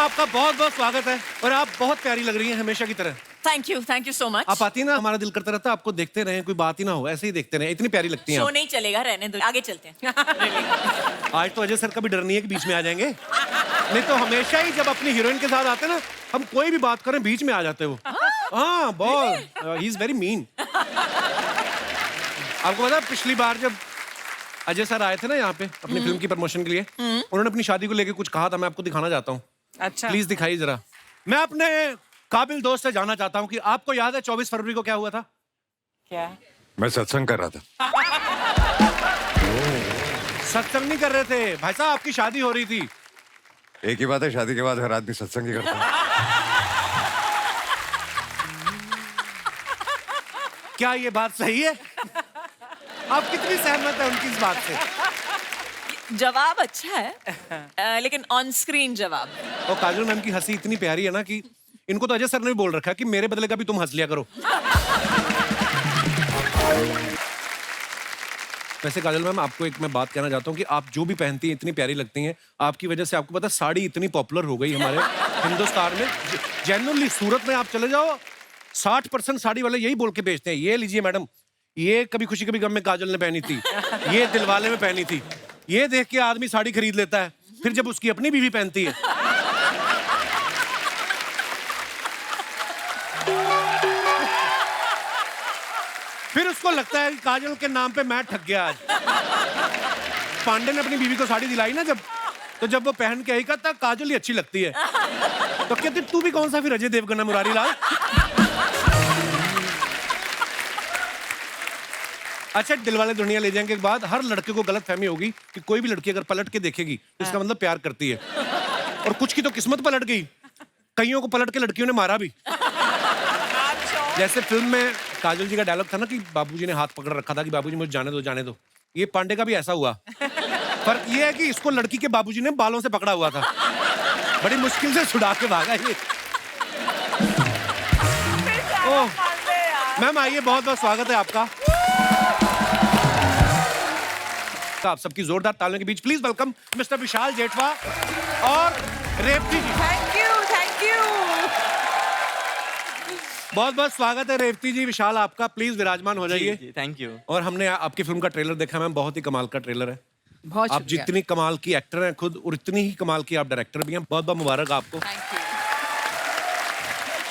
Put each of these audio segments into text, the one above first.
आपका बहुत बहुत स्वागत है और आप बहुत प्यारी लग रही हैं हमेशा की तरह। Thank you so much. आप आती है ना, हमारा दिल करता रहता है आपको देखते रहें, कोई बात ही ना हो, ऐसे ही देखते रहें, इतनी प्यारी लगती हैं शो आप। नहीं चलेगा, रहने दो, आगे चलते हैं। आज तो अजय सर का भी डर नहीं है कि बीच में आ जाएंगे, नहीं तो हमेशा ही जब अपनी हीरोइन के साथ आते हैं ना, हम कोई भी बात करें बीच में आ जाते हो। हाँ बहुत, ही इज वेरी मीन। आपको पता है पिछली बार जब अजय सर आए थे ना यहाँ पे अपनी फिल्म की प्रमोशन के लिए, उन्होंने अपनी शादी को लेकर कुछ कहा था, मैं आपको दिखाना चाहता हूँ। अच्छा प्लीज दिखाइए जरा। मैं अपने काबिल दोस्त से जानना चाहता हूँ कि आपको याद है 24 फरवरी को क्या हुआ था? क्या? मैं सत्संग कर रहा था। सत्संग नहीं कर रहे थे भाई साहब, आपकी शादी हो रही थी। एक ही बात है, शादी के बाद हर आदमी सत्संग ही करता है। क्या ये बात सही है? आप कितनी सहमत है उनकी इस बात से? जवाब अच्छा है, लेकिन ऑन स्क्रीन जवाब। और काजल मैम की हंसी इतनी प्यारी है ना कि इनको तो अजय सर ने भी बोल रखा है कि मेरे बदले का भी तुम हंस लिया करो। वैसे काजल मैम, आपको एक मैं बात कहना चाहता हूँ कि आप जो भी पहनती हैं इतनी प्यारी लगती हैं। आपकी वजह से, आपको पता है, साड़ी इतनी पॉपुलर हो गई हमारे हिंदुस्तान में। जेन्युइनली सूरत में आप चले जाओ, 60% साड़ी वाले यही बोल के बेचते हैं, ये लीजिए मैडम, ये कभी खुशी कभी गम में काजल ने पहनी थी, ये दिलवाले में पहनी थी। ये देख के आदमी साड़ी खरीद लेता है, फिर जब उसकी अपनी बीवी पहनती है फिर उसको लगता है कि काजल के नाम पे मैं ठग गया आज। पांडे ने अपनी बीवी को साड़ी दिलाई ना जब वो पहन के आई, कहता काजल ही अच्छी लगती है। तो कहते तू भी कौन सा फिर अजय देवगन है मुरारी लाल? अच्छा, दिलवाले दुल्हनिया ले जाएंगे के बाद हर लड़के को गलत फहमी होगी कि कोई भी लड़की अगर पलट के देखेगी तो इसका मतलब प्यार करती है। और कुछ की तो किस्मत पलट गई, कईयों को पलट के लड़कियों ने मारा भी। जैसे फिल्म में काजल जी का डायलॉग था ना कि बाबूजी ने हाथ पकड़ रखा था कि बाबूजी मुझे जाने दो जाने दो। ये पांडे का भी ऐसा हुआ। फर्क ये है कि इसको लड़की के बाबूजी ने बालों से पकड़ा हुआ था, बड़ी मुश्किल से छुड़ा के भागा ये। ओह मैम आइए, बहुत बहुत स्वागत है आपका। आप सबकी जोरदार तालियों के बीच प्लीज वेलकम मिस्टर विशाल जेठवा और रेवती जी। Thank you. बहुत बहुत स्वागत है रेवती जी, विशाल आपका, प्लीज विराजमान हो जाइए। Thank you. और हमने आपकी फिल्म का ट्रेलर देखा मैम, बहुत ही कमाल का ट्रेलर है। बहुत आप जितनी कमाल की एक्टर हैं खुद, और इतनी ही कमाल की आप डायरेक्टर भी हैं। बहुत बहुत मुबारक आपको। Thank you.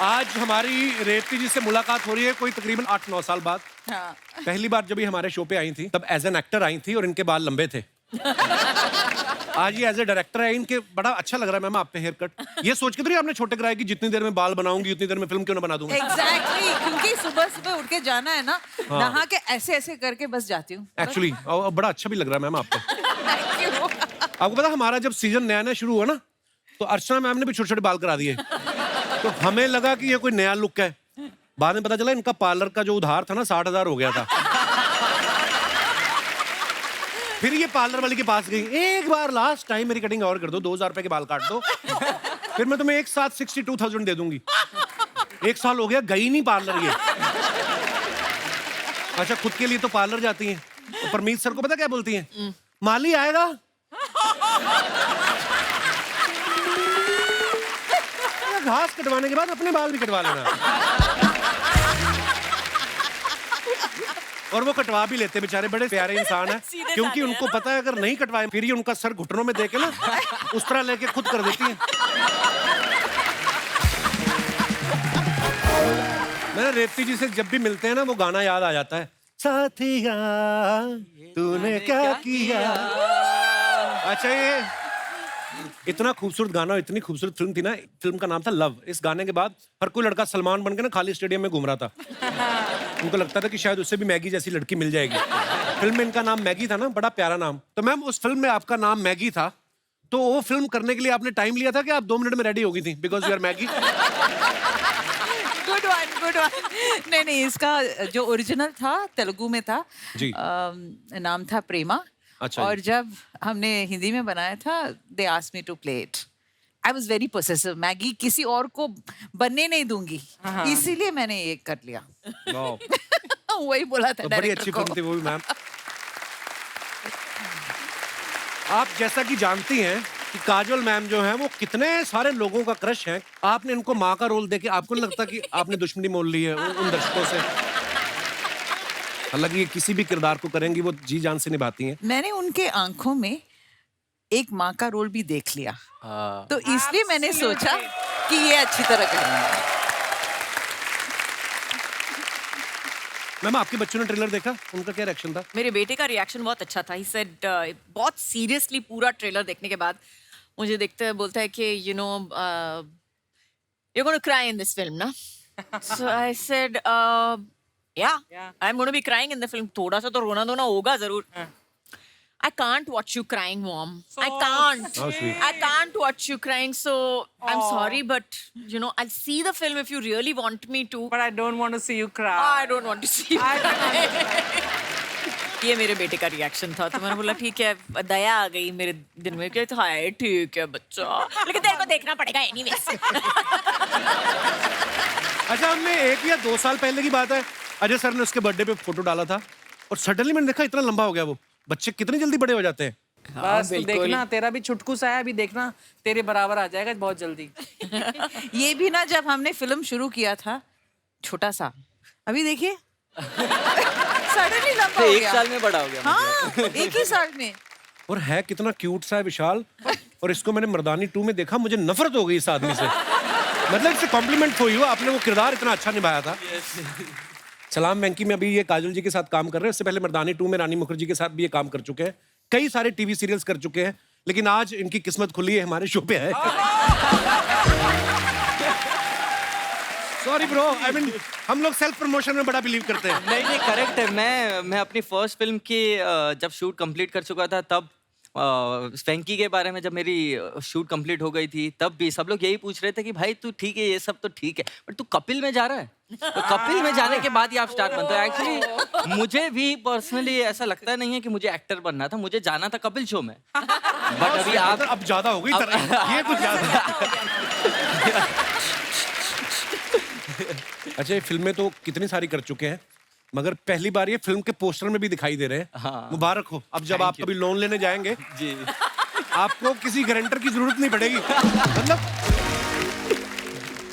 आज हमारी रेवती जी से मुलाकात हो रही है कोई तकरीबन 8-9 साल बाद। हाँ। पहली बार जब ये हमारे शो पे आई थी तब एज एन एक्टर आई थी और इनके बाल लंबे थे। आज ये एज ए डायरेक्टर है, इनके बड़ा अच्छा लग रहा है मैम आप पे हेयर कट। ये सोच के तो नहीं आपने छोटे कराया कि जितनी देर में बाल बनाऊंगी उतनी देर में फिल्म क्यों ना बना दूंगा? Exactly, क्योंकि सुबह सुबह उठ के जाना है ना, हाँ। नहा के ऐसे ऐसे करके बस जाती हूँ। एक्चुअली बड़ा अच्छा भी लग रहा है मैम आप पे। Thank you. आपको पता हमारा जब सीजन नया नया शुरू हुआ ना तो अर्चना मैम ने भी छोटे छोटे बाल करा दिए, तो हमें लगा कि ये कोई नया लुक है। बाद में पता चला इनका पार्लर का जो उधार था ना 60,000 हो गया था। फिर ये पार्लर वाले के पास गई, एक बार लास्ट टाइम मेरी कटिंग और कर दो, 2,000 रुपए के बाल काट दो, फिर मैं तुम्हें एक साथ 62,000 दे दूंगी। 1 साल हो गया, गई नहीं पार्लर ये। अच्छा, खुद के लिए तो पार्लर जाती हैं, तो परमीत सर को पता क्या बोलती हैं? माली आएगा। घास कटवाने के बाद अपने बाल भी कटवा लेना। और वो कटवा भी लेते बेचारे, बड़े प्यारे इंसान है, क्योंकि उनको पता है अगर नहीं कटवाए फिर ये उनका सर घुटनों में देके ना उस तरह लेके खुद कर देती है। मैंने रेवती जी से जब भी मिलते हैं ना वो गाना याद आ जाता है, साथिया तूने क्या किया। अच्छा, ये इतना खूबसूरत गाना, इतनी खूबसूरत फिल्म थी ना, फिल्म का नाम था लव। इस गाने के बाद हर कोई लड़का सलमान बन के ना खाली स्टेडियम में घूम रहा था। उनको लगता था कि शायद उससे भी मैगी जैसी लड़की मिल जाएगी। फिल्म में इनका नाम मैगी था ना, बड़ा प्यारा नाम। तो मैम उस फिल्म में आपका नाम मैगी था, तो वो फिल्म करने के लिए आपने टाइम लिया था कि आप 2 मिनट में रेडी हो गई थी because you are Maggi? Good one, good one. नहीं, इसका जो ओरिजिनल था तेलुगु में था जी। नाम था प्रेमा। अच्छा और जी। जब हमने हिंदी में बनाया था, they asked me to play it. I was very possessive. Maggi किसी और को बनने नहीं दूंगी, इसीलिए मैंने ये कर लिया। वाओ। वही बोला था तो बड़ी अच्छी डायरेक्टर फिल्म थी वो भी मैम। आप जैसा कि जानती हैं कि काजोल मैम जो है वो कितने सारे लोगों का क्रश है। आपने इनको माँ का रोल देके आपको नहीं लगता कि आपने दुश्मनी मोल ली है उन दर्शकों से? हालांकि ये किसी भी किरदार को करेंगी वो जी जान से निभाती हैं। मैंने उनके आंखों में एक माँ का रोल भी देख लिया, हाँ। तो इसलिए मैंने सोचा कि ये अच्छी तरह करेंगे। मैम आपके बच्चों ने ट्रेलर देखा, उनका क्या रिएक्शन था? मेरे बेटे का रिएक्शन बहुत अच्छा था। ही सेड बहुत सीरियसली पूरा ट्रेलर देखने के बाद मुझे देखते बोलता है कि you know you're going to cry in this film, ना? So I said, yeah, I'm going to be crying in the film. थोड़ा सा तो रोना धोना होगा जरूर. I can't watch you crying, Mom. I can't. How sweet. I can't watch you crying. So I'm sorry, but you know, I'll see the film if you really want me to. But I don't want to see you cry. I don't want to see you cry. ये मेरे बेटे का reaction था, तो मैंने बोला ठीक है, दया आ गई मेरे दिल में कि हाय ठीक है बच्चा, लेकिन तेरे को देखना पड़ेगा एनीवेज। अच्छा, हमने 1 या 2 साल पहले की बात है, अजय सर ने उसके बर्थडे पे फोटो डाला था और सडनली मैंने देखा इतना लंबा हो गया वो। बच्चे कितनी जल्दी बड़े हो जाते हैं। बस तू देखना, तेरा भी छुटकू सा है, अभी देखना तेरे बराबर आ जाएगा बहुत जल्दी। ये भी ना, जब हमने फिल्म शुरू किया था छोटा सा, अभी देखिए सडनली लंबा हो एक गया। साल में बड़ा हो गया। हाँ, एक ही साल में। और है कितना क्यूट सा है विशाल। और इसको मैंने मर्दानी 2 में देखा, मुझे नफरत हो गई इस आदमी से। मतलब इससे कॉम्प्लीमेंट फॉर यू, आपने वो किरदार इतना अच्छा निभाया था। सलाम वेंकी में अभी ये काजोल जी के साथ काम कर रहे हैं, इससे पहले मर्दानी 2 में रानी मुखर्जी के साथ भी ये काम कर चुके हैं, कई सारे टीवी सीरियल्स कर चुके हैं, लेकिन आज इनकी किस्मत खुली है, हमारे शो पे है। सॉरी ब्रो, आई मीन हम लोग सेल्फ प्रमोशन में बड़ा बिलीव करते हैं। नहीं करेक्ट है। मैं अपनी फर्स्ट फिल्म की जब शूट कंप्लीट कर चुका था, तब वेंकी के बारे में जब मेरी शूट कंप्लीट हो गई थी, तब भी सब लोग यही पूछ रहे थे कि भाई तू ठीक है, ये सब तो ठीक है, बट तू कपिल में जा रहा है। तो कपिल में जाने के बाद ही आप स्टार्ट बनते हो। एक्चुअली मुझे भी पर्सनली ऐसा लगता नहीं है कि मुझे एक्टर बनना था, मुझे जाना था कपिल शो में। बट अभी आप अब ज्यादा हो गई ये कुछ ज्यादा। अच्छा, ये फिल्में तो कितनी सारी कर चुके हैं, मगर पहली बार ये फिल्म के पोस्टर में भी दिखाई दे रहे हैं। हाँ। मुबारक हो। अब जब आप कभी लोन लेने जाएंगे जी, आपको किसी गारंटर की जरूरत नहीं पड़ेगी। मतलब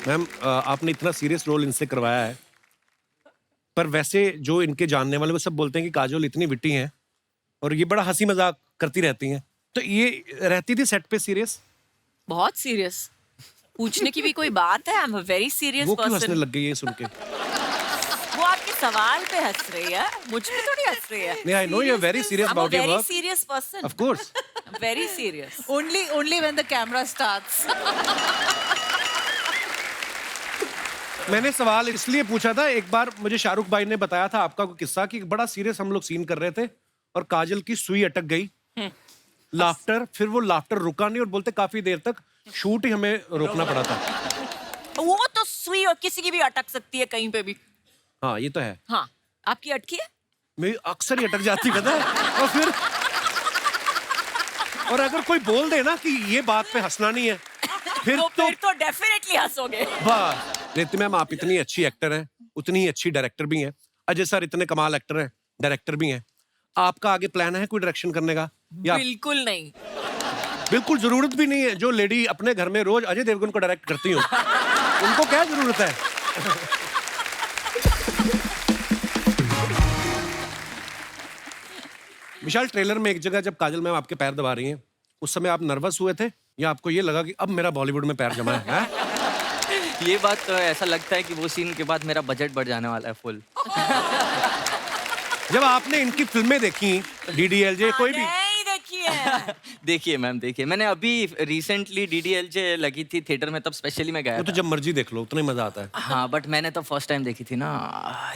मैम, आपने इतना सीरियस रोल इनसे करवाया है, पर वैसे जो इनके जानने वाले वो सब बोलते हैं कि काजोल इतनी विट्टी हैं और ये बड़ा हंसी मजाक करती रहती हैं, तो ये रहती थी सेट पे सीरियस? बहुत सीरियस, पूछने की भी कोई बात है। I am a very serious वो क्यों हंसने पर्सन। लग गई है सुन के? वो आपके सवाल पे हंस रही है, मुझ पे थोड़ी हंस रही है। नहीं, I know you're very serious I'm a about your very work. serious person. Of course. I'm very serious. Only when the camera starts. मैंने सवाल इसलिए पूछा था, एक बार मुझे शाहरुख भाई ने बताया था आपका कोई किस्सा कि बड़ा सीरियस हम लोग सीन कर रहे थे और काजल की सुई अटक गई, लाफ्टर, फिर वो लाफ्टर रुका नहीं और बोलते काफी देर तक शूट ही हमें रोकना पड़ा था। वो तो सुई और किसी की भी अटक सकती है कहीं पे भी। हाँ, ये तो है। हाँ, आपकी अटकी है? मेरी अक्सर ही अटक जाती पता है। और फिर और अगर कोई बोल दे ना कि ये बात पे हंसना नहीं है, फिर तो डेफिनेटली हंसोगे। वाह, रेती मैम आप इतनी अच्छी एक्टर हैं, उतनी ही अच्छी डायरेक्टर भी हैं। अजय सर इतने कमाल एक्टर हैं, डायरेक्टर भी हैं। आपका आगे प्लान है कोई डायरेक्शन करने का? या बिल्कुल नहीं। बिल्कुल जरूरत भी नहीं है। जो लेडी अपने घर में रोज अजय देवगन को डायरेक्ट करती हो, उनको क्या जरूरत है? विशाल, ट्रेलर में एक जगह जब काजल मैम आपके पैर दबा रही हैं, उस समय आप नर्वस हुए थे या आपको ये लगा कि अब मेरा बॉलीवुड में पैर जमा है? ये बात तो ऐसा लगता है कि वो सीन के बाद मेरा बजट बढ़ जाने वाला है फुल। जब आपने इनकी फिल्में देखी, डीडीएलजे, कोई भी नहीं देखी है। देखिए मैम, देखिए मैंने अभी रिसेंटली डीडीएलजे लगी थी थिएटर में, तब स्पेशली मैं गया वो तो था। जब मर्जी देख लो, उतना ही मजा आता है। हाँ, बट मैंने तो फर्स्ट टाइम देखी थी ना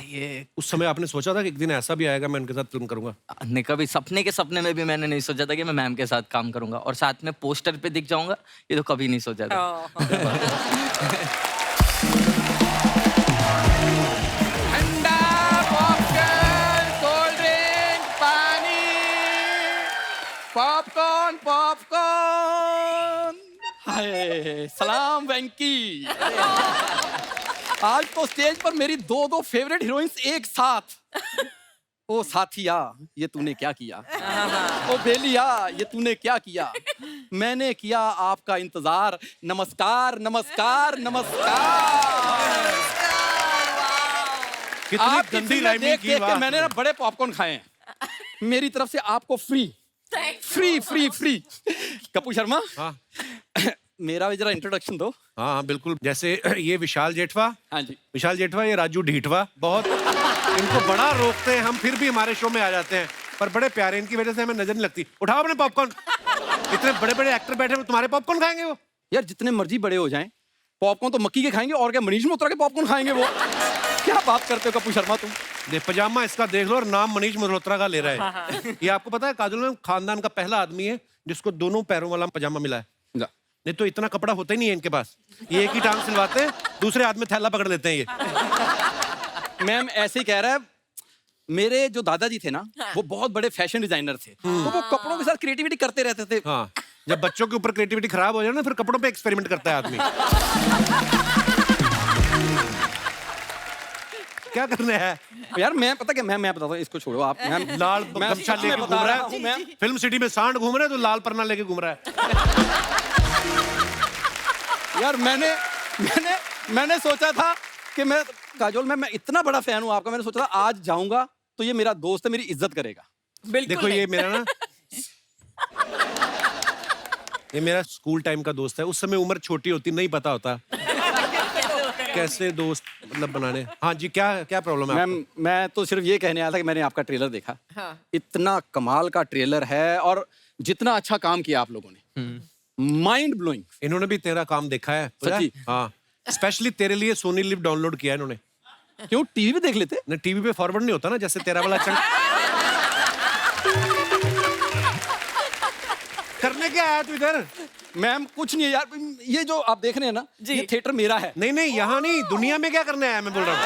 ये। उस समय आपने सोचा था कि एक दिन ऐसा भी आएगा मैं इनके साथ फिल्म करूंगा? ने कभी सपने के सपने में भी मैंने नहीं सोचा था कि मैं मैम के साथ काम करूंगा और साथ में पोस्टर पे दिख जाऊंगा, ये तो कभी नहीं सोचा था। ठंडा पॉपकॉर्न, कोल्ड ड्रिंक, पानी, पॉपकॉर्न पॉपकॉर्न। हाय सलाम वेंकी। आज तो स्टेज पर मेरी दो फेवरेट हीरोइंस एक साथ। ओ साथिया ये तूने क्या किया, ओ बेलिया ये तूने क्या किया, मैंने किया आपका इंतजार, नमस्कार नमस्कार नमस्कार। कितनी आप गंदी राइमिंग की। देख के वाह। मैंने ना बड़े पॉपकॉर्न खाए हैं, मेरी तरफ से आपको free free free free. Kapoor Sharma हाँ मेरा भी जरा इंट्रोडक्शन दो। हाँ हाँ बिल्कुल, जैसे ये विशाल जेठवा, हाँ जी। विशाल जेठवा, ये राजू ढीठवा, बहुत इनको बड़ा रोकते हैं हम, फिर भी हमारे शो में आ जाते हैं, पर बड़े प्यारे, इनकी वजह से हमें नजर नहीं लगती। उठाओ अपने पॉपकॉर्न, इतने बड़े बड़े एक्टर बैठे हैं, तुम्हारे पॉपकॉर्न खाएंगे वो? यार जितने मर्जी बड़े हो जाएं, पॉपकॉर्न तो मक्की के खाएंगे, और क्या मनीष मल्होत्रा के पॉपकॉर्न खाएंगे वो? क्या बात करते हो कपूर शर्मा तुम। ये पजामा इसका देख लो, और नाम मनीष मल्होत्रा का ले रहा है। ये आपको पता है काजोल में खानदान का पहला आदमी है जिसको दोनों पैरों वाला पजामा मिला है। जा। नहीं तो इतना कपड़ा होता ही नहीं है इनके पास, ये एक ही टांग सिलवाते हैं, दूसरे हाथ में थैला पकड़ लेते हैं ये। मैम ऐसे ही कह रहा है, मेरे जो दादाजी थे ना वो बहुत बड़े फैशन डिजाइनर थे, तो वो कपड़ों के साथ क्रिएटिविटी करते रहते थे। हाँ, जब बच्चों के ऊपर क्रिएटिविटी खराब हो जाए ना, फिर कपड़ों पे एक्सपेरिमेंट करता है आदमी। क्या करना है यार मैं पता क्या, मैं बताता हूँ, इसको छोड़ो आप। मैम लाल मैं गमछा सच में लेके बता घूम रहा रहा हूँ, मैम। है, फिल्म सिटी में सांड घूम रहा है तो लाल परना लेके घूम रहा है। यार मैंने सोचा था कि मैं काजोल मैं इतना बड़ा फैन हूँ आपका, मैंने सोचा था आज जाऊंगा तो ये मेरा दोस्त है, मेरी इज्जत करेगा। बिल्कुल देखो नहीं। ये मेरा ना, ये मेरा स्कूल टाइम का दोस्त है, उस समय उम्र छोटी होती, नहीं पता होता कैसे दोस्त मतलब बनाने। हाँ जी, क्या क्या प्रॉब्लम है मैम मैं तो सिर्फ ये कहने आया था कि मैंने आपका ट्रेलर देखा, हाँ। इतना कमाल का ट्रेलर है, और जितना अच्छा काम किया आप लोगों ने, माइंड ब्लोइंग। आपको? इन्होंने भी तेरा काम देखा है पता है? सच्ची? हाँ, स्पेशली तेरे लिए सोनी लिव डाउनलोड किया है इन्होंने। क्यों टीवी पे देख लेते? ना टीवी पे फॉरवर्ड नहीं होता ना, जैसे तेरा वाला चंग। करने क्या आया तू इधर? मैम कुछ नहीं है यार, ये जो आप देख रहे हैं ना, ये थिएटर मेरा है। नहीं नहीं, यहाँ नहीं, दुनिया में क्या करने आया मैं बोल रहा हूँ।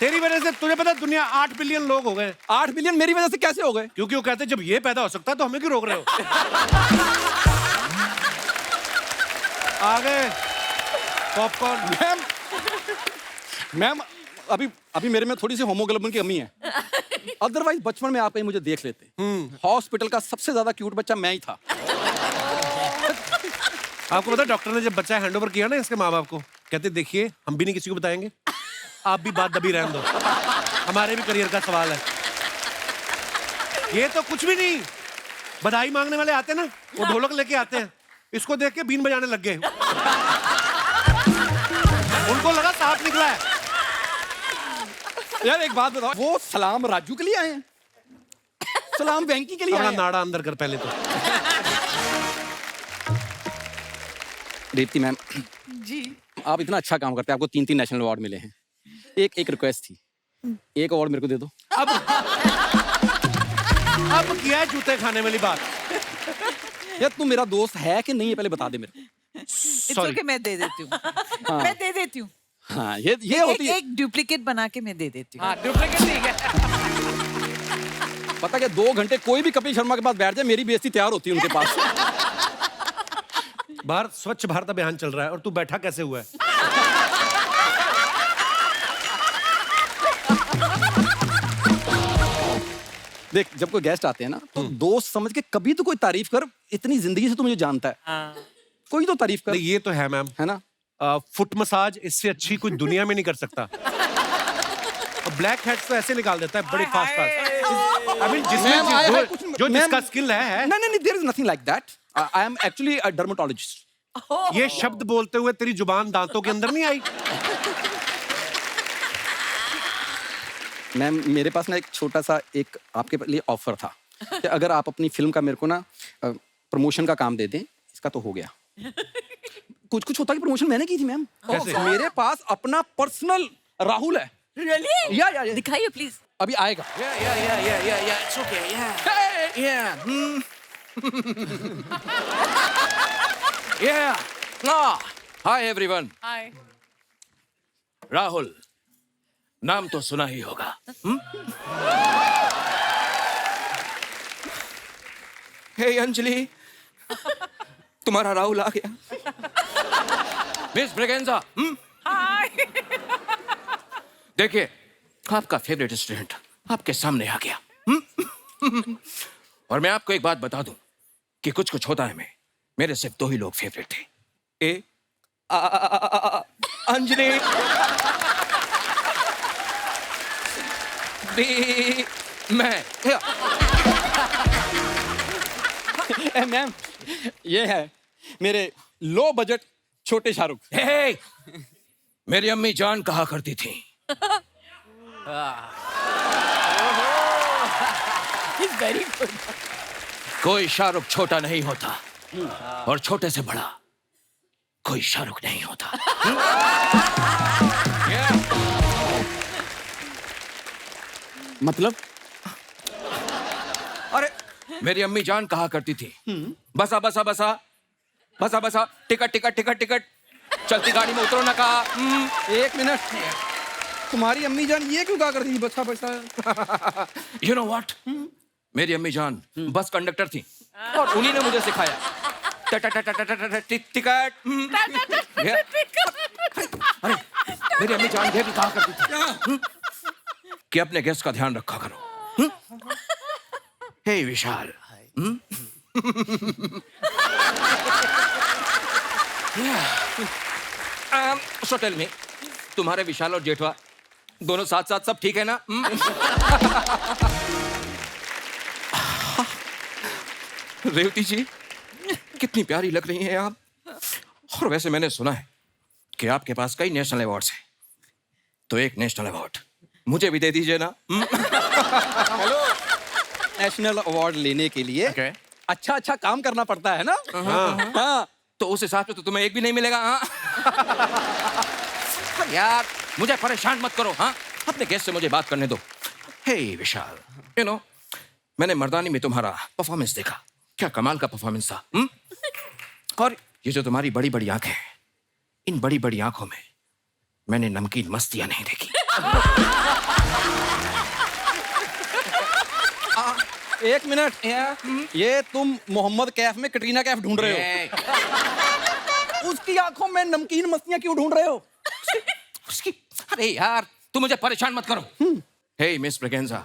तेरी वजह से तुझे पता है, दुनिया 8 बिलियन लोग हो गए। 8 बिलियन मेरी वजह से कैसे हो गए? क्योंकि वो कहते हैं जब ये पैदा हो सकता है तो हमें क्यों रोक रहे हो? आ गए पॉपकॉर्न। मैम अभी मेरे में थोड़ी सी होमोग्लोबिन की कमी है, अदरवाइज बचपन में आप कहीं मुझे देख लेते। हॉस्पिटल का सबसे ज्यादा क्यूट बच्चा मैं ही था। आपको पता है डॉक्टर ने जब बच्चा हैंडओवर किया ना इसके माँ बाप को, कहते देखिए हम भी नहीं किसी को बताएंगे, आप भी बात दबी रहने दो, हमारे भी करियर का सवाल है। ये तो कुछ भी नहीं, बधाई मांगने वाले आते ना, वो ढोलक लेके आते हैं, इसको देख के बीन बजाने लग गए। उनको लगा सांप निकला है। यार एक बात बताओ, वो सलाम राजू के लिए आए हैं, सलाम वेंकी के लिए अपना आए हैं। नाड़ा अंदर कर पहले तो। दीप्ति मैम जी आप इतना अच्छा काम करते हैं, आपको 3 नेशनल अवार्ड मिले हैं। एक रिक्वेस्ट थी, एक अवार्ड मेरे को दे दो। अब किया है जूते खाने वाली बात। यार तू मेरा दोस्त है कि नहीं है पहले बता दे मेरे को। It's Sorry. ओके, मैं दे देती हूँ। मैं दे देती हूँ। हाँ ये होती है। एक डुप्लीकेट बना के मैं दे देती हूँ। हाँ डुप्लीकेट ठीक है। पता क्या 2 घंटे कोई भी कपिल शर्मा के पास बैठ जाए, मेरी बेइज्जती तैयार होती है उनके पास। बाहर स्वच्छ भारत अभियान चल रहा है और तू बैठा कैसे हुआ है? देख जब कोई गेस्ट आते हैं ना, तो दोस्त समझ के कभी तो कोई तारीफ कर, इतनी जिंदगी से तू मुझे जानता है, कोई तो तारीफ कर, नहीं ये तो है मैम, है ना? फुट मसाज इससे अच्छी कोई दुनिया में नहीं कर सकता। और ब्लैक हेड्स तो ऐसे निकाल देता है बड़े fast fast. I mean ma'am, आया है जिसमें कुछ- जो मैम- जिसका स्किल है। नहीं there is nothing like that. I am actually a dermatologist. ये शब्द बोलते हुए तेरी जुबान दांतों के अंदर नहीं आई? मैम मेरे पास ना एक छोटा सा एक आपके लिए ऑफर था कि अगर आप अपनी फिल्म का मेरे को ना प्रमोशन का काम दे दें, इसका तो हो गया। कुछ होता कि प्रमोशन मैंने की थी मैम। कैसे? मेरे पास अपना पर्सनल राहुल है। Really? या दिखाइए प्लीज। अभी आएगा। Yeah, it's okay, yeah. Yeah. Yeah. Ah. Hi everyone. Hi. Rahul, नाम तो सुना ही होगा। हे अंजलि, तुम्हारा राहुल आ गया। मिस ब्रेगेंजा, देखिए आपका फेवरेट स्टूडेंट आपके सामने आ गया। और मैं आपको एक बात बता दूं कि कुछ कुछ होता है मेरे सिर्फ 2 ही लोग फेवरेट थे। अंजलि, बी, मैं। मैम, ये है मेरे लो बजट छोटे शाहरुख। हे, मेरी अम्मी जान कहा करती थी, वेरी गुड। कोई शाहरुख छोटा नहीं होता और छोटे से बड़ा कोई शाहरुख नहीं होता। मतलब? अरे मेरी अम्मी जान कहा करती थी, बसा बसा बसा बसा बसा, टिकट टिकट टिकट टिकट, चलती गाड़ी में उतरो ना कहा। 1 मिनट, तुम्हारी अम्मी जान ये क्यों कहा करती थी बसा बसा? यू नो व्हाट, मेरी अम्मी जान बस कंडक्टर थी और उन्हीं ने मुझे सिखाया टिकट। अरे मेरी अम्मी जान ये भी कहा करती थी कि अपने गेस्ट का ध्यान रखा करो। हे विशाल, सो टेल मी, तुम्हारे विशाल और जेठवा दोनों साथ साथ सब ठीक है ना? रेवती जी, कितनी प्यारी लग रही हैं आप। और वैसे मैंने सुना है कि आपके पास कई नेशनल अवार्ड्स हैं, तो एक नेशनल अवार्ड मुझे भी दे दीजिए ना। हेलो, नेशनल अवार्ड लेने के लिए अच्छा अच्छा काम करना पड़ता है ना? हाँ। तो उस हिसाब से तो तुम्हें एक भी नहीं मिलेगा। हाँ? यार मुझे परेशान मत करो। हाँ, अपने गेस्ट से मुझे बात करने दो। हे विशाल, यू नो, मैंने मर्दानी में तुम्हारा परफॉर्मेंस देखा, क्या कमाल का परफॉर्मेंस था। और ये जो तुम्हारी बड़ी बड़ी आंखें हैं, इन बड़ी बड़ी आंखों में मैंने नमकीन मस्तियां नहीं देखी। 1 मिनट, ये तुम मोहम्मद कैफ में कटरीना कैफ ढूंढ रहे हो? उसकी आंखों में नमकीन मस्तियां क्यों ढूंढ रहे हो? उसकी, अरे यार तू मुझे परेशान मत करो। हे मिस ब्रेगेंजा,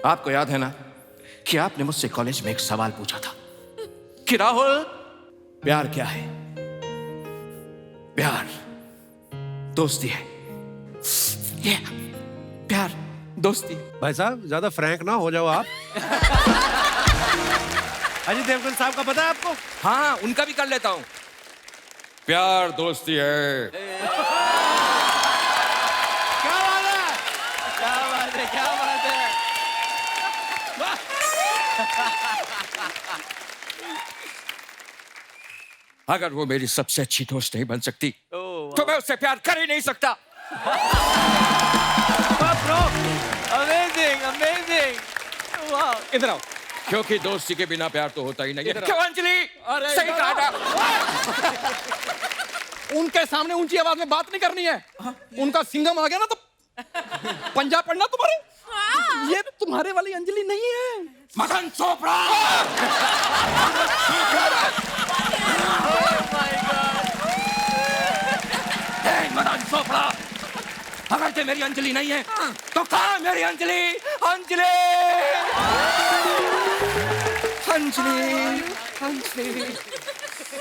आपको याद है ना कि आपने मुझसे कॉलेज में एक सवाल पूछा था कि राहुल, प्यार क्या है? प्यार दोस्ती है। ये प्यार दोस्ती। भाई साहब ज्यादा फ्रैंक ना हो जाओ आप। अजय देवगन साहब का पता है आपको? हाँ, उनका भी कर लेता हूं। प्यार दोस्ती है। क्या बात है? क्या बात है, क्या बात है। अगर वो मेरी सबसे अच्छी दोस्त नहीं बन सकती तो मैं उससे प्यार कर ही नहीं सकता। अमेजिंग, अमेजिंग, वाह। इधर आओ। क्योंकि दोस्ती के बिना प्यार तो होता ही नहीं है। इधर क्यों अंजलि? अरे सही इधर कहा था। उनके सामने ऊंची आवाज में बात नहीं करनी है। उनका सिंघम आ गया ना तो पंजा पड़ना तुम्हारे। ये तुम्हारे वाली अंजलि नहीं है। मदन चोपड़ा। मदन चोपड़ा, अगर ते मेरी अंजलि नहीं है तो कहाँ है मेरी अंजलि? अंजलि, अंजलि, अंजलि,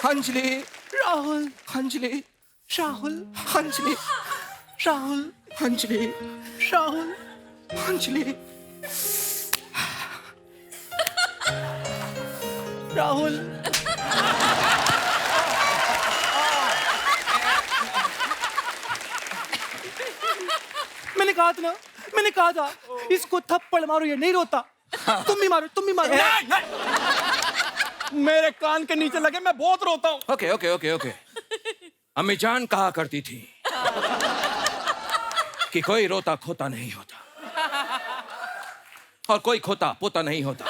अंजलि, राहुल, अंजलि, राहुल, अंजलि, राहुल, अंजलि, राहुल, अंजलि, राहुल। मैंने कहा था ना, मैंने कहा था इसको थप्पड़ मारो ये नहीं रोता। तुम भी मारो, तुम भी मारो। मेरे कान के नीचे लगे, मैं बहुत रोता हूँ। Okay okay okay okay. अम्मी जान कहा करती थी कि कोई रोता खोता नहीं होता और कोई खोता पोता नहीं होता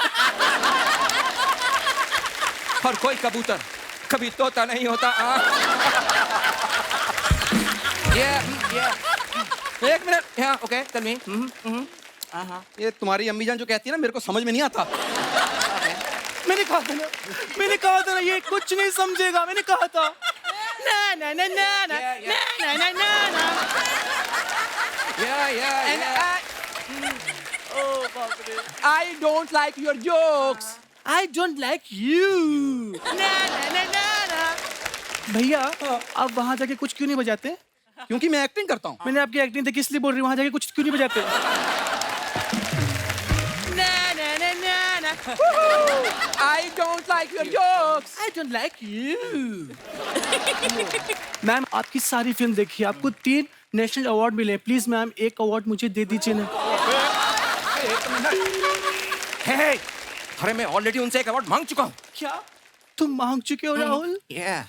और कोई कबूतर कभी तोता नहीं होता। एक minute. Yeah, okay, tell me. ये तुम्हारी अम्मी जान जो कहती है ना, मेरे को समझ में नहीं आता। मैंने कहा था ना, मैंने कहा था ना ये कुछ नहीं समझेगा। मैंने कहा था ना ना ना ना ना ना ना ना ना। yeah, And yeah. I don't like your jokes. I don't like you. ना ना ना ना ना भैया आप वहां जाके कुछ क्यों नहीं बजाते? क्योंकि मैं एक्टिंग करता हूँ. मैंने आपकी एक्टिंग देखी इसलिए बोल रही हूँ, वहां जाके कुछ क्यों नहीं बजाते? ना ना ना ना ना I don't like your jokes. I don't like you. Ma'am आपकी सारी फिल्म देखी, आपको 3 नेशनल अवार्ड मिले. प्लीज मैम एक अवार्ड मुझे दे दीजिए ना. Hey, अरे मैं ऑलरेडी उनसे एक अवार्ड मांग चुका हूँ. क्या तुम मांग चुके हो Rahul? Yeah.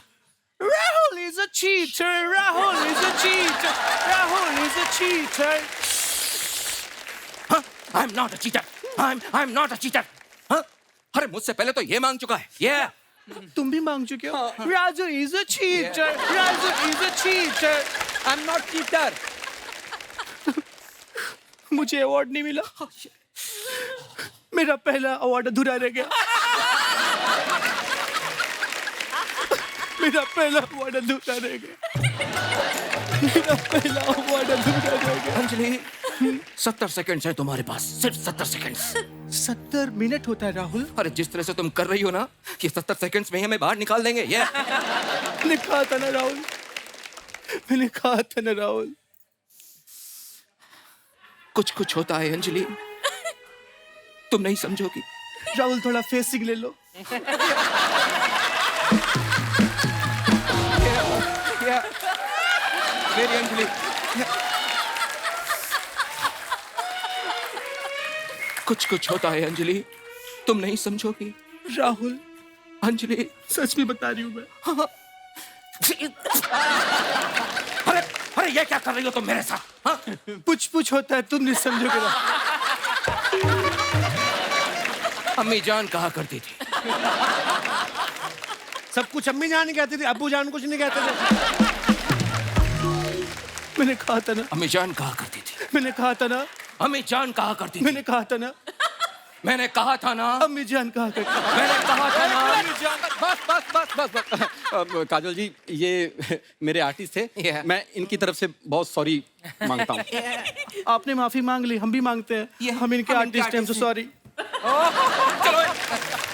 Rahul is a cheater. Rahul is a cheater. Rahul is a cheater. Huh? I'm not a cheater. I'm not a cheater. Huh? अरे मुझसे पहले तो ये मांग चुका है. Yeah. तुम भी मांग चुके हो. Raju is a cheater. Raju is a cheater. I'm not cheater. मुझे अवार्ड नहीं मिला. मेरा पहला अवार्ड अधूरा रह गया. मेरा पहला अवार्ड अधूरा रह गया. मेरा पहला अवार्ड अधूरा रह गया. अंजलि 70 सेकंड्स है तुम्हारे पास. सिर्फ 70 सेकंड्स. 70 मिनट होता है राहुल. अरे जिस तरह से तुम कर रही हो ना, ये 70 सेकंड्स में ही हमें बाहर निकाल देंगे. Yeah. मैंने कहा था ना राहुल. मैंने कहा था ना राहुल. कुछ कुछ होता है अंजलि, तुम नहीं समझोगी. राहुल थोड़ा फेसिंग ले लो. मेरी अंजलि, कुछ कुछ होता है अंजलि, तुम नहीं समझोगी. राहुल अंजलि, सच में बता रही हूँ मैं. अरे अरे ये क्या कर रही हो तुम मेरे साथ? हाँ? पुछ होता है, तुम नहीं समझोगे ना. अम्मी जान कहा करती थी. सब कुछ अम्मी जान कहती थी, अब्बू जान कुछ नहीं कहते थे. मैंने कहा था ना. अम्मी जान कहा करती थी. मैंने कहा था ना. अम्मी जान कहा करती थी. मैंने कहा था ना. मैंने कहा था ना. अम्मी जान कहा करती. मैंने कहा था ना. बस बस बस बस बस. काजल जी, ये मेरे आर्टिस्ट थे. Yeah. मैं इनकी तरफ से बहुत सॉरी मांगता हूँ. आपने माफी मांग ली, हम भी मांगते हैं. हम इनके आर्टिस्ट हैं, सॉरी. चलो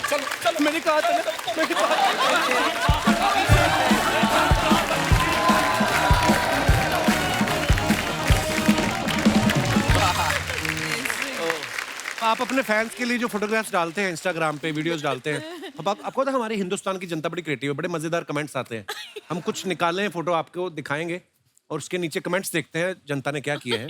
चलो चलो. मैंने कहा था ना. मैंने कहा था. आप अपने फैंस के लिए जो फोटोग्राफ्स डालते हैं इंस्टाग्राम पे, वीडियोस डालते हैं, अब आपको तो हमारी हिंदुस्तान की जनता बड़ी क्रिएटिव है, बड़े मजेदार कमेंट्स आते हैं. हम कुछ निकाले हैं फोटो, आपको दिखाएंगे और उसके नीचे कमेंट्स देखते हैं जनता ने क्या किया है.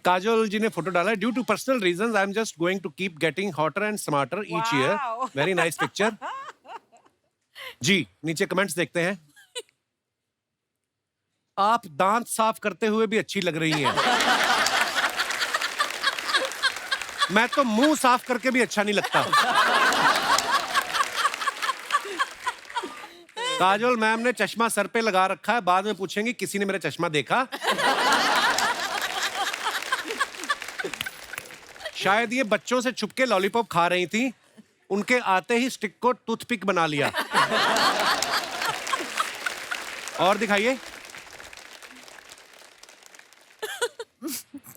काजोल जी ने फोटो डाला है. Due to personal reasons I am just going to keep getting hotter and smarter each year. Very nice picture. जी नीचे कमेंट्स देखते हैं. आप दांत साफ करते हुए भी अच्छी लग रही हैं. मैं तो मुंह साफ करके भी अच्छा नहीं लगता. काजोल मैम ने चश्मा सर पे लगा रखा है, बाद में पूछेंगी किसी ने मेरा चश्मा देखा. शायद ये बच्चों से छुपके लॉलीपॉप खा रही थी, उनके आते ही स्टिक को टूथपिक बना लिया. और दिखाइए.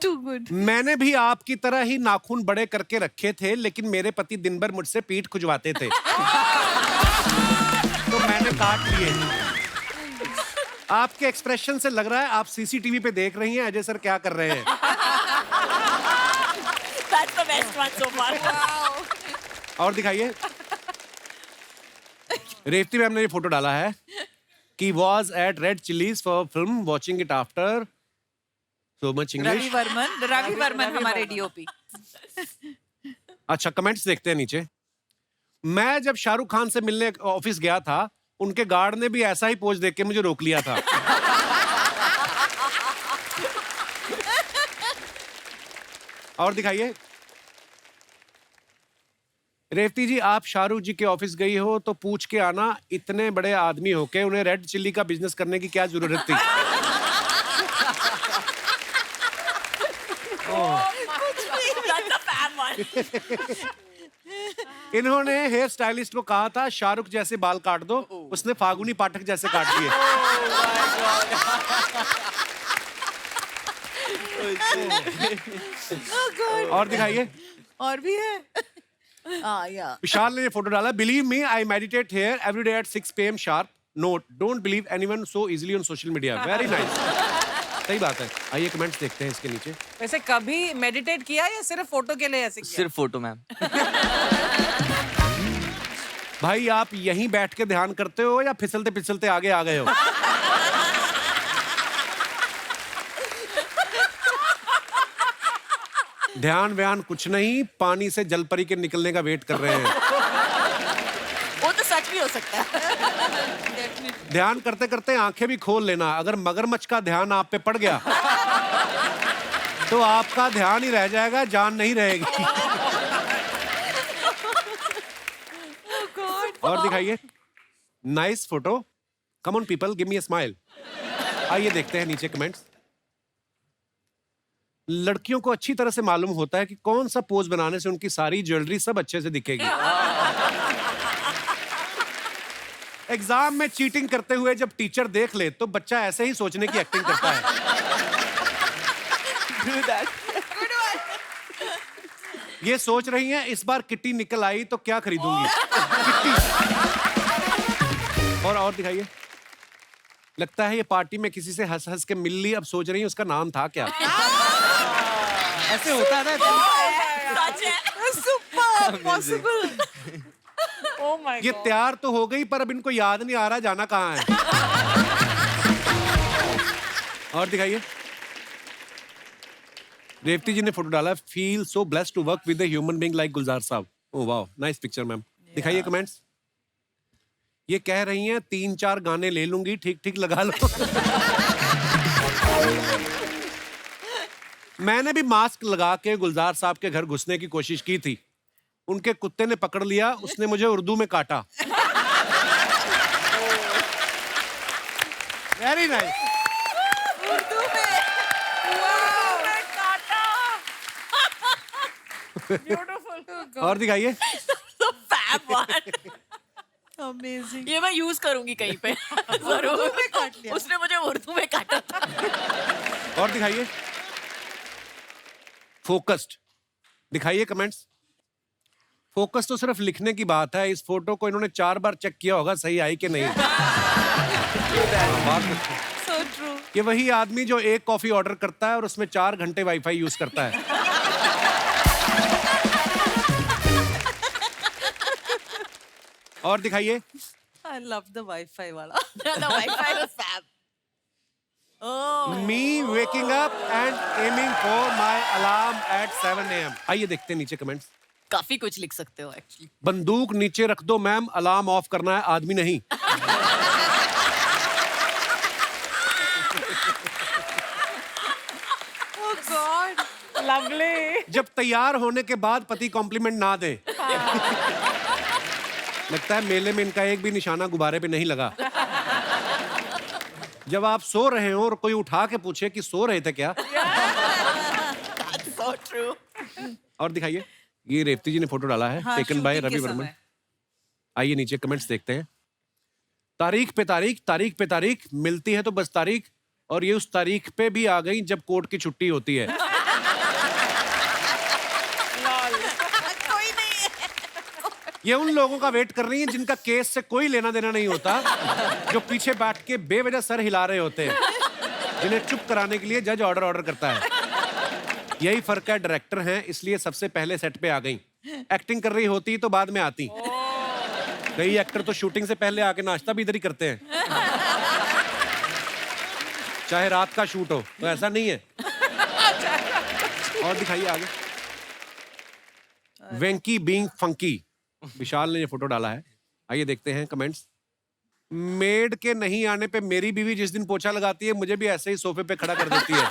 Too good. मैंने भी आपकी तरह ही नाखून बड़े करके रखे थे, लेकिन मेरे पति दिन भर मुझसे पीठ खुजवाते थे तो मैंने काट लिए. आपके एक्सप्रेशन से लग रहा है आप सीसीटीवी पे देख रही हैं अजय सर क्या कर रहे हैं. That's the best one so far. और दिखाइए. रेवती मैम ने ये फोटो डाला है कि was at Red Chillies for film, watching it after so much English. Ravi Varman हमारे डीओपी. अच्छा कमेंट्स देखते हैं नीचे. मैं जब शाहरुख खान से मिलने ऑफिस गया था, उनके गार्ड ने भी ऐसा ही पोज देख के मुझे रोक लिया था. और दिखाइए. रेवती जी आप शाहरुख जी के ऑफिस गई हो तो पूछ के आना, इतने बड़े आदमी होके उन्हें रेड चिल्ली का बिजनेस करने की क्या जरूरत थी. That's a fan one. इन्होंने हेयर स्टाइलिस्ट को कहा था शाहरुख जैसे बाल काट दो, उसने फागुनी पाठक जैसे काट दिए. और दिखाइए। और भी है या विशाल ने ये फोटो डाला, believe me I meditate here every day at 6 PM sharp. Note, don't believe anyone so easily on social media. Very nice. सही बात है। आइए कमेंट्स देखते हैं इसके नीचे। वैसे कभी मेडिटेट किया या सिर्फ फोटो के लिए ऐसे किया? सिर्फ फोटो मैम। भाई आप यहीं बैठ के ध्यान करते हो या फिसलते फिसलते आगे आ गए हो? ध्यान व्यान कुछ नहीं, पानी से जलपरी के निकलने का वेट कर रहे हैं। वो तो सच भी हो सकता है। ध्यान करते करते आंखें भी खोल लेना। अगर मगरमच्छ का ध्यान आप पे पड़ गया तो आपका ध्यान ही रह जाएगा, जान नहीं रहेगी। और दिखाइए। Nice photo. Come on people, give me a smile. आइए देखते हैं नीचे कमेंट्स। लड़कियों को अच्छी तरह से मालूम होता है कि कौन सा पोज बनाने से उनकी सारी ज्वेलरी सब अच्छे से दिखेगी। एग्जाम में चीटिंग करते हुए जब टीचर देख ले तो बच्चा ऐसे ही सोचने की एक्टिंग करता है। ये सोच रही हैं इस बार किट्टी निकल आई तो क्या खरीदूंगी। किट्टी। और दिखाइए। लगता है ये पार्टी में किसी से हंस हंस के मिल ली, अब सोच रही है उसका नाम था क्या। ऐसे होता है ना। Super possible. Oh my ये God. तैयार तो हो गई पर अब इनको याद नहीं आ रहा जाना कहाँ है। और दिखाइए। रेवती जी ने फोटो डाला, feel so blessed to work with a human being like Gulzar sahab. Oh वाह, नाइस पिक्चर मैम। दिखाइए कमेंट्स। ये कह रही हैं 3-4 गाने ले लूंगी, ठीक ठीक लगा लो। मैंने भी मास्क लगा के गुलजार साहब के घर घुसने की कोशिश की थी। उनके कुत्ते ने पकड़ लिया, उसने मुझे उर्दू में काटा। Very nice. उर्दू में Beautiful. और दिखाइए। So fab one. अमेजिंग। ये मैं यूज करूंगी कहीं पे। जरूर। में काट लिया। उसने मुझे उर्दू में काटा था। और दिखाइए। फोकस्ड। दिखाइए कमेंट्स। फोकस तो सिर्फ लिखने की बात है, इस फोटो को इन्होंने 4 बार चेक किया होगा सही आई कि नहीं। So true. ये वही आदमी जो एक कॉफी ऑर्डर करता है और उसमें 4 घंटे वाईफाई यूज करता है। और दिखाइए। आई लव द वाईफाई वाला। The Wi-Fi was fab. Oh. Me waking up and aiming for my alarm eight 7 AM। आइए देखते हैं नीचे कमेंट्स। काफी कुछ लिख सकते हो एक्चुअली। बंदूक नीचे रख दो मैम, अलार्म ऑफ करना है, आदमी नहीं। ओह गॉड। Lovely. जब तैयार होने के बाद पति कॉम्प्लीमेंट ना दे। लगता है मेले में इनका एक भी निशाना गुब्बारे पे नहीं लगा। जब आप सो रहे हो और कोई उठा के पूछे कि सो रहे थे क्या। That's so true. और दिखाइए। ये रेवती जी ने फोटो डाला है, हाँ, टेकन बाय shooting के रवि वर्मन। समय। आइए नीचे कमेंट्स देखते हैं। तारीख पे तारीख, तारीख पे तारीख, मिलती है तो बस तारीख, और ये उस तारीख पे भी आ गई जब कोर्ट की छुट्टी होती है। कोई नहीं है। ये उन लोगों का वेट कर रही है जिनका केस से कोई लेना देना नहीं होता, जो पीछे बैठ के बेवजह सर हिला रहे होते हैं, जिन्हें चुप कराने के लिए जज ऑर्डर करता है। यही फर्क है, डायरेक्टर हैं इसलिए सबसे पहले सेट पे आ गई। एक्टिंग कर रही होती तो बाद में आती। कई एक्टर तो शूटिंग से पहले आके नाश्ता भी इधर ही करते हैं, चाहे रात का शूट हो। तो ऐसा नहीं है। और दिखाइए आगे। वेंकी बीइंग फंकी। विशाल ने ये फोटो डाला है, आइए देखते हैं कमेंट्स। मेड के नहीं आने पे मेरी बीवी जिस दिन पोछा लगाती है मुझे भी ऐसे ही सोफे पे खड़ा कर देती है।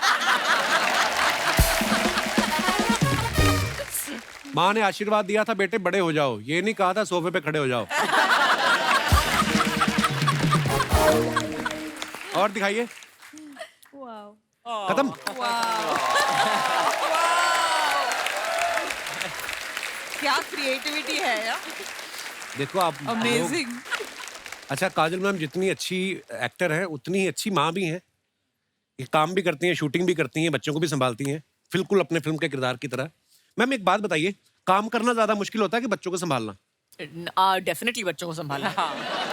माँ ने आशीर्वाद दिया था बेटे बड़े हो जाओ, ये नहीं कहा था सोफे पे खड़े हो जाओ। और दिखाइए। खत्म। क्या क्रिएटिविटी है यार। देखो आप अमेजिंग। अच्छा, काजल मैम जितनी अच्छी एक्टर हैं उतनी ही अच्छी माँ भी हैं। ये काम भी करती हैं, शूटिंग भी करती हैं, बच्चों को भी संभालती हैं, बिल्कुल अपने फिल्म के किरदार की तरह। मैम एक बात बताइए, काम करना ज्यादा मुश्किल होता है कि बच्चों को संभालना? डेफिनेटली बच्चों को संभालना।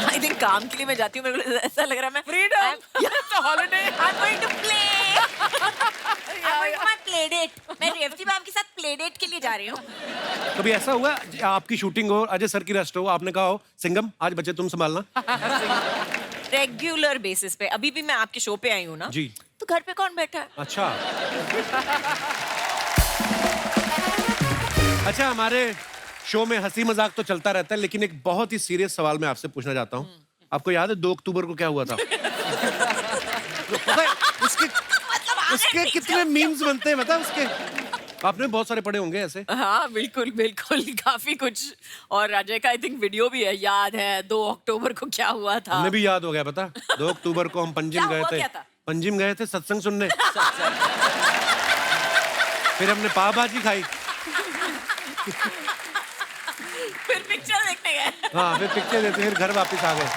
आई थिंक काम के लिए मैं जाती हूँ, मेरे को ऐसा लग रहा है मैं freedom holiday I'm going to play. I'm going to my play date. मैं रेवती मैम के साथ प्ले डेट के लिए जा रही हूँ। कभी ऐसा हुआ आपकी शूटिंग हो, अजय सर की रेस्ट हो, आपने कहा हो सिंगम आज बच्चे तुम संभालना? रेगुलर बेसिस पे। अभी भी मैं आपके शो पे आई हूँ ना जी। तो घर पे कौन बैठा है? अच्छा अच्छा, हमारे शो में हंसी मजाक तो चलता रहता है, लेकिन एक बहुत ही सीरियस सवाल मैं आपसे पूछना चाहता हूँ। आपको याद है 2 अक्टूबर को क्या हुआ था? पता है उसके कितने मीम्स बनते हैं, पता है उसके? आपने बहुत सारे पढ़े होंगे ऐसे। हाँ बिल्कुल बिल्कुल, काफी कुछ। और अजय का आई थिंक वीडियो भी है, याद है 2 अक्टूबर को क्या हुआ था। हमें भी याद हो गया, पता 2 अक्टूबर को हम पंजिम क्या गए हुआ, थे। क्या था? पंजिम गए थे सत्संग सुनने। फिर हमने पाव भाजी खाई। फिर पिक्चर देखने गए। हाँ फिर पिक्चर देते फिर घर वापस आ गए।